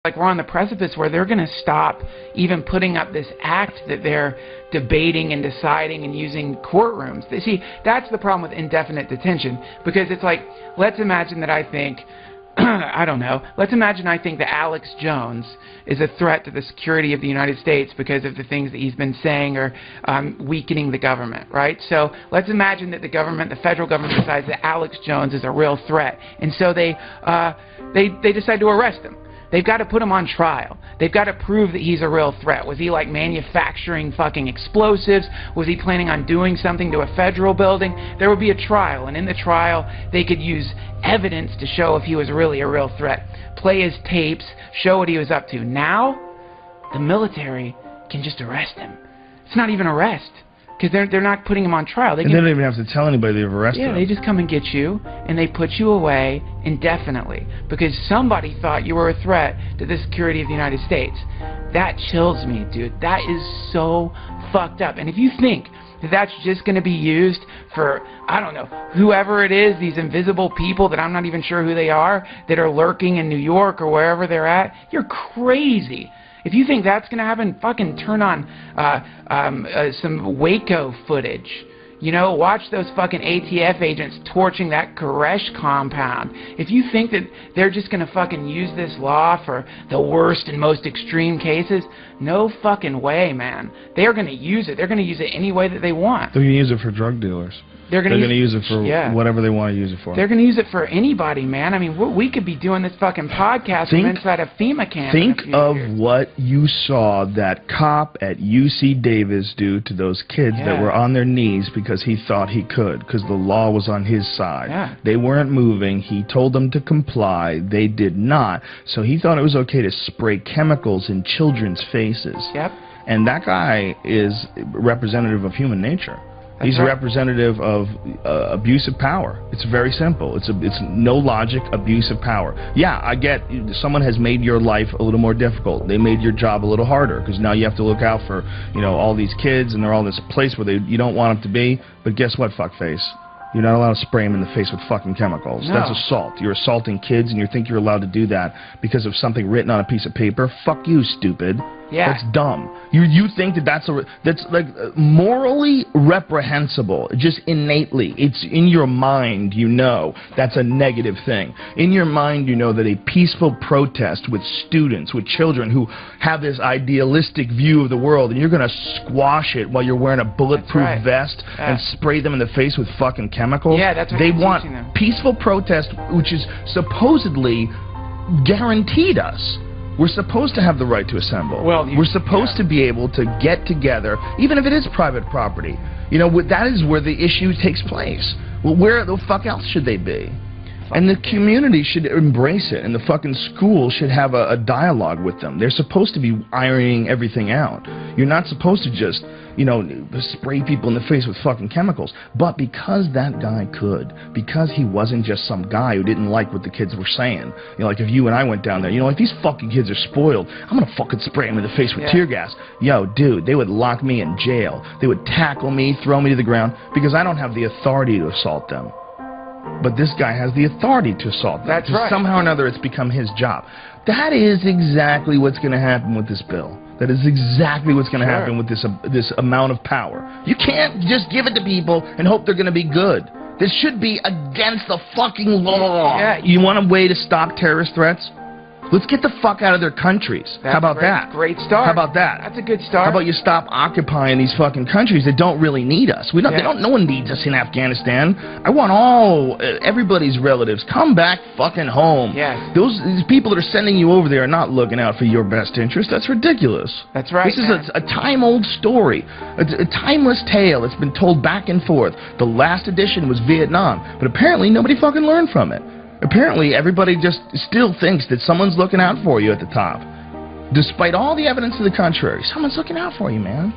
like we're on the precipice where they're going to stop even putting up this act that they're debating and deciding and using courtrooms. See, that's the problem with indefinite detention, because it's like, let's imagine that I think, I don't know, let's imagine I think that Alex Jones is a threat to the security of the United States because of the things that he's been saying or weakening the government, right? So let's imagine that the government, the federal government, decides that Alex Jones is a real threat, and so they decide to arrest him. They've got to put him on trial. They've got to prove that he's a real threat. Was he like manufacturing fucking explosives? Was he planning on doing something to a federal building? There would be a trial, and in the trial they could use evidence to show if he was really a real threat. Play his tapes, show what he was up to. Now, the military can just arrest him. It's not even arrest, because they're not putting him on trial. They don't even have to tell anybody they've arrested him. Yeah, they just come and get you, and they put you away indefinitely because somebody thought you were a threat to the security of the United States. That chills me, dude. That is so fucked up. And if you think that that's just going to be used for, I don't know, whoever it is, these invisible people that I'm not even sure who they are, that are lurking in New York or wherever they're at, you're crazy. If you think that's going to happen, fucking turn on some Waco footage. You know, watch those fucking ATF agents torching that Koresh compound. If you think that they're just going to fucking use this law for the worst and most extreme cases, no fucking way, man. They're going to use it. They're going to use it any way that they want. They're going to use it for drug dealers. They're going to use it for whatever they want to use it for. They're going to use it for anybody, man. I mean, we could be doing this fucking podcast from inside a FEMA camp. Think of what you saw that cop at UC Davis do to those kids that were on their knees because he thought he could, because the law was on his side. Yeah. They weren't moving. He told them to comply. They did not. So he thought it was okay to spray chemicals in children's faces. Yep. And that guy is representative of human nature. He's a representative of abuse of power. It's very simple. It's no logic, abuse of power. Yeah, I get someone has made your life a little more difficult. They made your job a little harder because now you have to look out for, you know, all these kids, and they're all in this place where you don't want them to be. But guess what, fuckface? You're not allowed to spray them in the face with fucking chemicals. No. That's assault. You're assaulting kids, and you think you're allowed to do that because of something written on a piece of paper? Fuck you, stupid. Yeah. That's dumb. You think that that's like morally reprehensible, just innately. It's in your mind, you know, that's a negative thing. In your mind, you know that a peaceful protest with students, with children who have this idealistic view of the world, and you're going to squash it while you're wearing a bulletproof vest and spray them in the face with fucking chemicals. Yeah, that's what they want. Peaceful protest, which is supposedly guaranteed us. We're supposed to have the right to assemble. Well, we're supposed to be able to get together, even if it is private property. You know, that is where the issue takes place. Well, where the fuck else should they be? And the community should embrace it, and the fucking school should have a dialogue with them. They're supposed to be ironing everything out. You're not supposed to just, you know, spray people in the face with fucking chemicals. But because that guy could, because he wasn't just some guy who didn't like what the kids were saying, you know, like if you and I went down there, you know, like these fucking kids are spoiled, I'm gonna fucking spray them in the face with tear gas. Yo, dude, they would lock me in jail. They would tackle me, throw me to the ground, because I don't have the authority to assault them. But this guy has the authority to assault them. That's right. Somehow or another, it's become his job. That is exactly what's going to happen with this bill. That is exactly what's going to happen with this amount of power. You can't just give it to people and hope they're going to be good. This should be against the fucking law. Yeah. You want a way to stop terrorist threats? Let's get the fuck out of their countries. How about that? Great start. How about that? That's a good start. How about you stop occupying these fucking countries that don't really need us? No one needs us in Afghanistan. I want everybody's relatives come back fucking home. Yes. These people that are sending you over there are not looking out for your best interest. That's ridiculous. That's right. This is a time-old story, a timeless tale. It's been told back and forth. The last edition was Vietnam, but apparently nobody fucking learned from it. Apparently, everybody just still thinks that someone's looking out for you at the top. Despite all the evidence to the contrary, someone's looking out for you, man.